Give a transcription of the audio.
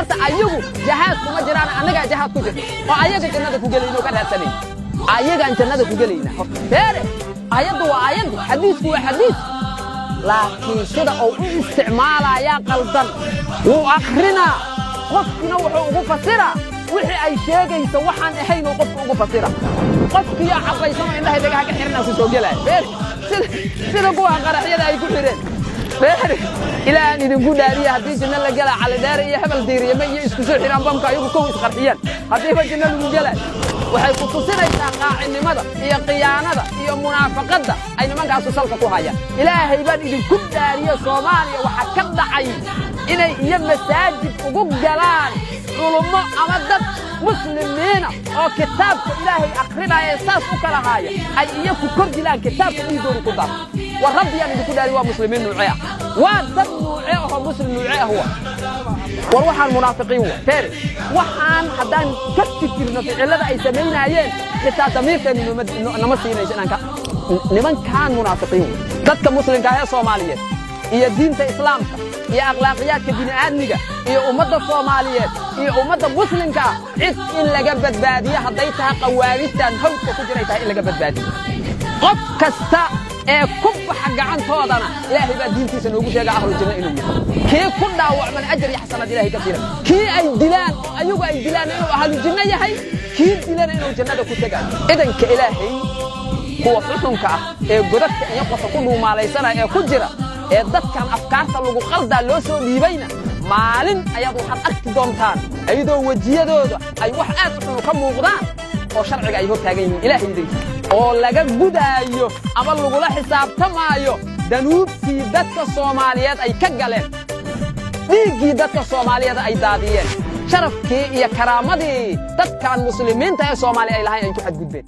horta ayagu jahaad kuma jiraan anaga jahaad ku jirto oo ayaga jannada ku galayno ka raadsanay ayaga jannada ku galayna beere ayadu waa ayadu xadiisku waa xadiis laakiin sida oo u isticmaalaya qaldan uu akhrina qofkina wuxuu ugu fasiraa wixii ay sheegayso waxaan ahayn oo qofku ugu fasira qofkii cabaysan indhaha degaha ka xirnaa ku soo galay beer sida kuwa qaraxyada ay ku xireen beer ilaa aan idinku dhaariyo haddii janna la gala cali dheer iyo hebel diiriyama iyo isku soo xiraan bamka ayagu kow isqarxiyaan haddii ba janna lagu galay waxay ku tusinaysaa qaacinimada iyo qiyaanada iyo munaafaqada ay nimankaasu salka ku hayaan ilaahay baan idinku dhaariyo Soomaaliya waxa ka dhacay inay iyo masaajid ugu galaan علماء أمدد مسلمين أو كتاب إلهي أقرنا إحساس وكلهاية أي يكو كرد لان كتاب يدور كتاب والرب يعني بكل هو مسلمين نوعيه وضد نوعيه هو مسلم نوعيه هو وروح المنافقين هو تاري وحان حدان كتكرنا في علادة أي سمين عيين كتاب تمير كان نمسينا إيشان لمن كان منافقين ضدك مسلم كهي صوماليين هي دين إسلامك هي أخلاقيات كدين آدمك هي أمة الصوماليات هي أمة مسلمك عد إن لقبت بادية حضيتها قوارثة هوت كجريتها إن لقبت بادية قف كستا كب حق عن طودنا إلهي بقى دين تيسن وقوش يقع أهل الجنة إنه كي كنا وعمل أجر يحسن إلهي كثيرا كي أي دلان أيوب أي دلان إنه أهل الجنة يحي كي دلان إنه الجنة كتجا إذن كإلهي هو فلسنك قدرت أن يقص كله ما ليسنا كجرا dadkan afkaarta lagu qalda loo soo dhiibayna maalin ayaad waxaad arki doontaan ayadoo wajiyadooda ay wax aad u ka muuqdaan oo sharciga ay hor taagan yihiin ilaahay idin oo laga gudaayo ama lagu la xisaabtamaayo danuubtii dadka Soomaaliyeed ay ka galeen dhiigii dadka Soomaaliyeed ay daadiyeen sharafkii iyo karaamadii dadkan muslimiinta ee Soomaaliya ay lahayn ay ku xad gudbeen